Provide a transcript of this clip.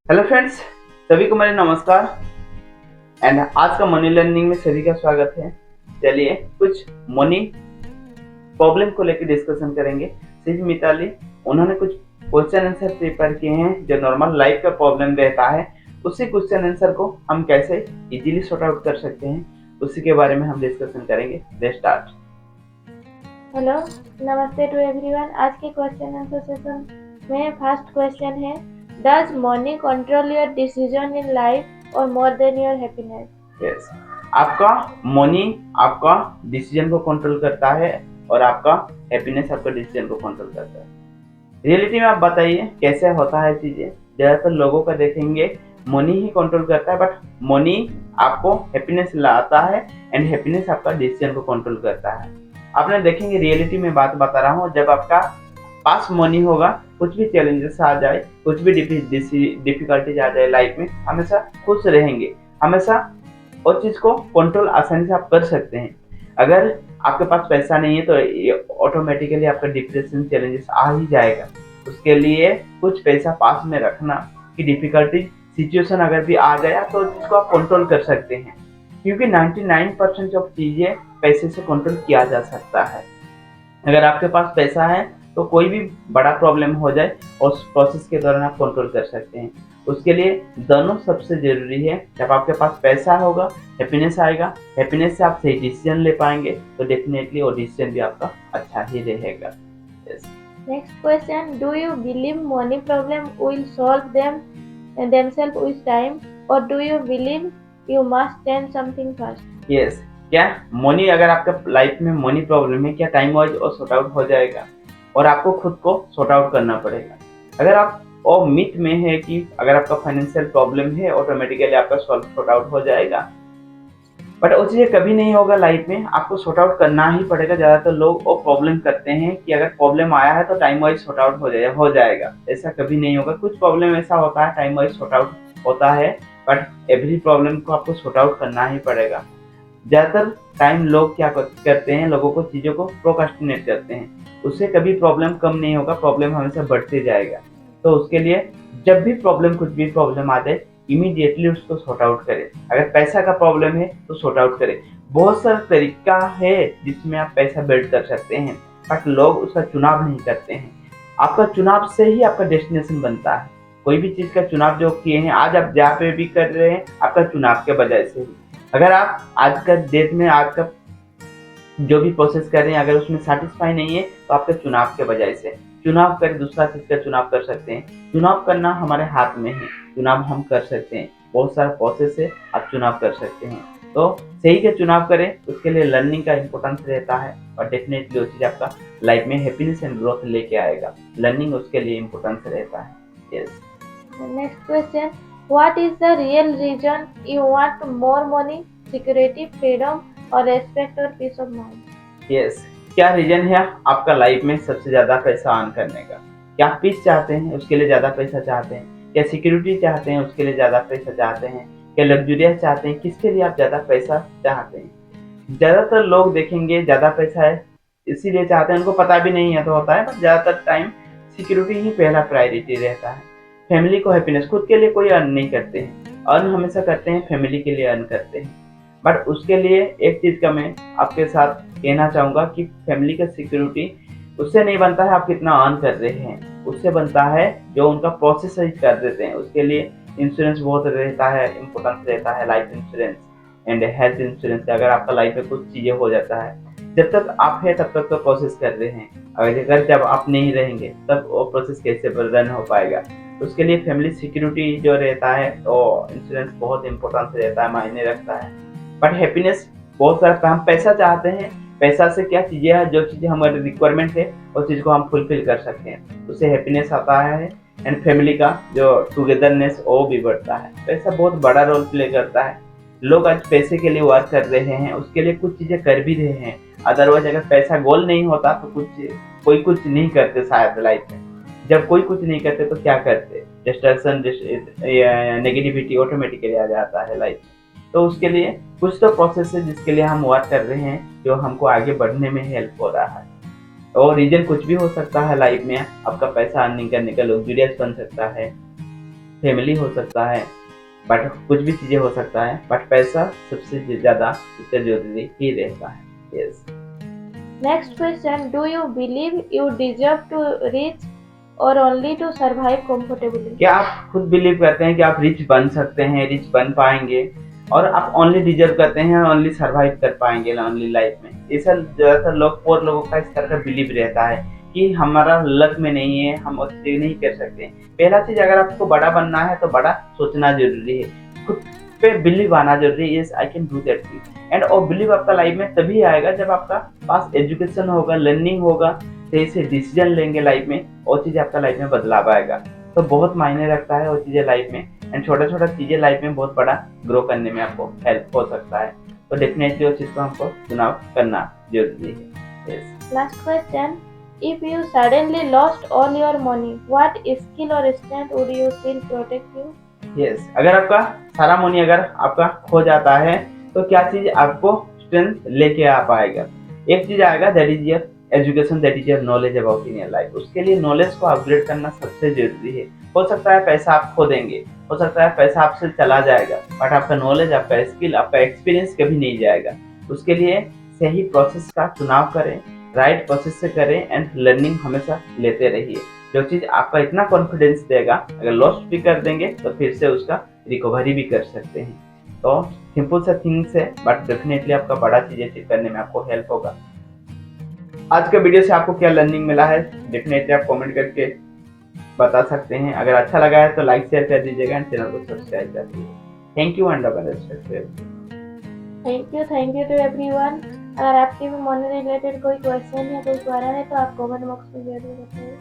Hello friends, सभी को मेरा नमस्कार एंड आज का मनी लर्निंग में सभी का स्वागत है। चलिए कुछ मनी प्रॉब्लम को लेकर डिस्कशन करेंगे। सिर्फ मिताली उन्होंने कुछ क्वेश्चन आंसर प्रिपेयर किए हैं जो नॉर्मल लाइफ का प्रॉब्लम रहता है। उसी क्वेश्चन आंसर को हम कैसे इजीली सॉर्ट आउट कर सकते हैं उसी के बारे में हम डिस्कशन करेंगे। Let's start. Hello, namaste to everyone. आज के क्वेश्चन आंसर सेशन में फर्स्ट क्वेश्चन है, does money control your decision in life और more than your happiness? Yes, आपका मनी आपका डिसीजन को कंट्रोल करता है और आपका हैप्पीनेस आपका डिसीजन को कंट्रोल करता है। रियलिटी में आप बताइए कैसे होता है चीजें। ज्यादातर लोगों का देखेंगे मनी ही कंट्रोल करता है, बट मनी आपको हैप्पीनेस लाता है एंड हैप्पीनेस आपका डिसीजन को कंट्रोल करता है। आपने देखेंगे रियलिटी में बात बता रहा हूँ, जब आपका पास मनी होगा, कुछ भी चैलेंजेस आ जाए, कुछ भी डिफिकल्टीज आ जाए लाइफ में, हमेशा खुश रहेंगे, हमेशा उस चीज को कंट्रोल आसानी से आप कर सकते हैं। अगर आपके पास पैसा नहीं है तो ये ऑटोमेटिकली आपका डिप्रेशन चैलेंजेस आ ही जाएगा। उसके लिए कुछ पैसा पास में रखना कि डिफिकल्टी सिचुएशन अगर भी आ गया तो उसको आप कंट्रोल कर सकते हैं, क्योंकि 99% ऑफ चीजें पैसे से कंट्रोल किया जा सकता है। अगर आपके पास पैसा है तो कोई भी बड़ा प्रॉब्लम हो जाए और उस प्रोसेस के दौरान आप कंट्रोल कर सकते हैं। उसके लिए दोनों सबसे जरूरी है। जब आपके पास पैसा होगा, हैप्पीनेस आएगा, हैप्पीनेस से आप सही डिसीजन ले पाएंगे तो डेफिनेटली वो डिसीजन भी आपका अच्छा ही रहेगा। yes. Next question, do you believe money problem will solve themselves with time और do you believe you must change something first? yes. क्या मनी, अगर आपका लाइफ में मनी प्रॉब्लम है, क्या टाइम वाइज और सॉर्ट आउट हो जाएगा और आपको खुद को सॉर्ट आउट करना पड़ेगा। अगर आप और मिथ में है कि अगर आपका फाइनेंशियल प्रॉब्लम है ऑटोमेटिकली आपका सॉर्ट आउट हो जाएगा, बट वो चीज़ें कभी नहीं होगा। लाइफ में आपको सॉर्ट आउट करना ही पड़ेगा। ज़्यादातर लोग वो प्रॉब्लम करते हैं कि अगर प्रॉब्लम आया है तो टाइम वाइज सॉर्ट आउट हो जाएगा। ऐसा कभी नहीं होगा। कुछ प्रॉब्लम ऐसा होता है टाइम वाइज सॉर्ट आउट होता है, बट एवरी प्रॉब्लम को आपको सॉर्ट आउट करना ही पड़ेगा। ज़्यादातर टाइम लोग क्या करते हैं, लोगों को चीज़ों को प्रोक्रास्टिनेट करते हैं। उससे कभी प्रॉब्लम कम नहीं होगा, प्रॉब्लम हमेशा बढ़ते जाएगा। तो उसके लिए जब भी प्रॉब्लम, कुछ भी प्रॉब्लम आ जाए, इमीडिएटली उसको सॉर्ट आउट करें। अगर पैसा का प्रॉब्लम है तो सॉर्ट आउट करें। बहुत सारा तरीका है जिसमें आप पैसा बिल्ड कर सकते हैं, बट लोग उसका चुनाव नहीं करते हैं। आपका चुनाव से ही आपका डेस्टिनेशन बनता है। कोई भी चीज़ का चुनाव जो किए हैं, आज आप जहाँ पे भी कर रहे हैं, आपका चुनाव के वजह से ही। अगर आप आज का डेट में आज का जो भी प्रोसेस कर रहे हैं, अगर उसमें सेटिस्फाई नहीं है तो आपके चुनाव के वजह से। चुनाव कर, दूसरा चीज का चुनाव कर सकते हैं। चुनाव करना हमारे हाथ में है, चुनाव हम कर सकते हैं। बहुत सारा प्रोसेस है, आप चुनाव कर सकते हैं। तो सही के चुनाव करें, उसके लिए लर्निंग का इम्पोर्टेंस रहता है और डेफिनेटली वो चीज आपका लाइफ में हैप्पीनेस एंड ग्रोथ लेके आएगा। लर्निंग उसके लिए इम्पोर्टेंस रहता है। Yes. Next question, what is the real reason you want more money, security, freedom और रेस्पेक्ट और पीस ऑफ माइंड? यस, क्या रीजन है आपका लाइफ में सबसे ज्यादा पैसा अर्न करने का? क्या आप पीस चाहते हैं, उसके लिए ज्यादा पैसा चाहते हैं? क्या सिक्योरिटी चाहते हैं, उसके लिए ज्यादा पैसा चाहते हैं? क्या लग्जरियस चाहते हैं, किसके लिए आप ज्यादा पैसा चाहते हैं? ज्यादातर लोग देखेंगे ज्यादा पैसा है इसीलिए चाहते हैं, उनको पता भी नहीं है तो होता है, बट ज्यादातर टाइम सिक्योरिटी ही पहला प्रायोरिटी रहता है। फैमिली को हैप्पीनेस, खुद के लिए कोई अर्न नहीं करते हैं, अर्न हमेशा करते हैं फैमिली के लिए अर्न करते हैं। बट उसके लिए एक चीज का मैं आपके साथ कहना चाहूंगा कि फैमिली का सिक्योरिटी उससे नहीं बनता है आप कितना अर्न कर रहे हैं, उससे बनता है जो उनका प्रोसेस सही कर देते हैं। उसके लिए इंश्योरेंस बहुत रहता है, इम्पोर्टेंस रहता है, life insurance and health insurance. अगर आपका लाइफ में कुछ चीजें हो जाता है, जब तक आप है तब तक तो प्रोसेस कर रहे हैं, अगर जब आप नहीं रहेंगे तब वो प्रोसेस कैसे रन हो पाएगा। उसके लिए फैमिली सिक्योरिटी जो रहता है वो इंश्योरेंस बहुत इंपॉर्टेंस रहता है, मायने रखता है। बट हैप्पीनेस बहुत सारा, हम पैसा चाहते हैं, पैसा से क्या चीजें हैं, जो चीजें हमारी रिक्वायरमेंट है उस चीज को हम फुलफिल कर सकते हैं, उससे हैप्पीनेस आता है एंड फैमिली का जो टुगेदरनेस वो भी बढ़ता है। पैसा बहुत बड़ा रोल प्ले करता है। लोग आज पैसे के लिए वर्क कर रहे हैं, उसके लिए कुछ चीजें कर भी रहे हैं। अदरवाइज अगर पैसा गोल नहीं होता तो कोई कुछ नहीं करते शायद लाइफ में। जब कोई कुछ नहीं करते तो क्या करते, डिस्ट्रैक्शन, नेगेटिविटी ऑटोमेटिकली आ जाता है लाइफ में। तो उसके लिए कुछ तो प्रोसेस है जिसके लिए हम वर्क कर रहे हैं, जो हमको आगे बढ़ने में हेल्प हो रहा है। और रीजन कुछ भी हो सकता है लाइफ में, आपका पैसा अर्निंग करने का लग्जरियस बन सकता है, फैमिली हो सकता है, बट कुछ भी चीज़ें हो सकता है, बट पैसा सबसे ज़्यादा इससे जरूरी ही रहता है। Yes. Next question, do you believe you deserve to reach or only to survive comfortably? क्या आप खुद बिलीव करते हैं कि आप रिच बन सकते हैं, रिच बन पाएंगे, और आप ओनली डिजर्व करते हैं, ओनली सरवाइव कर पाएंगे ओनली लाइफ में? ऐसा ज़्यादातर लोग और लोगों का इस तरह का बिलीव रहता है कि हमारा लक में नहीं है, हम अचीव नहीं कर सकते। पहला चीज़, अगर आपको बड़ा बनना है तो बड़ा सोचना जरूरी है, खुद पे बिलीव आना जरूरी है। Yes, I can do that thing. And और बिलीव आपका लाइफ में तभी आएगा जब आपका पास एजुकेशन होगा, लर्निंग होगा, सही से डिसीजन लेंगे लाइफ में, और चीज़ें आपका लाइफ में बदलाव आएगा। तो बहुत मायने रखता है वो चीज़ें लाइफ में, एंड छोटा छोटा चीज़ें लाइफ में बहुत बड़ा ग्रो करने में आपको हेल्प हो सकता है। तो डेफिनेटली वो चीज़ को हमको चुनाव करना जरूरी है। Yes. Last question, if you suddenly lost all your money, what skill or strength would you still protect you? Yes, अगर आपका सारा मनी अगर आपका खो जाता है तो क्या चीज़ आपको स्ट्रेंथ लेके आ पाएगा? एक चीज़ आएगा, that is your education, that is your knowledge about in your life. उसके लिए नॉलेज को अपग्रेड करना सबसे जरूरी है। हो सकता है पैसा आप खो देंगे, हो सकता है पैसा आपसे चला जाएगा, बट आपका नॉलेज, आपका स्किल, आपका एक्सपीरियंस कभी नहीं जाएगा। उसके लिए सही प्रोसेस का चुनाव करें, राइट प्रोसेस से करें, एंड लर्निंग हमेशा लेते रहिए। जो चीज़ आपका इतना कॉन्फिडेंस देगा, अगर लॉस्ट भी कर देंगे तो फिर से उसका रिकवरी भी कर सकते हैं। तो सिंपल सा थिंग्स है, बट डेफिनेटली आपका बड़ा चीज़ अचीव करने में आपको हेल्प होगा। आज के वीडियो से आपको क्या लर्निंग मिला है, डेफिनेटली आप कमेंट करके बता सकते हैं। अगर अच्छा लगा है तो लाइक शेयर कर दीजिएगा, एंड चैनल को सब्सक्राइब कर दीजिए। Thank you and thank you to everyone. अगर आपके भी मनी रिलेटेड कोई क्वेश्चन या कोई क्वेरी है तो आप कमेंट बॉक्स में जरूर बताइए।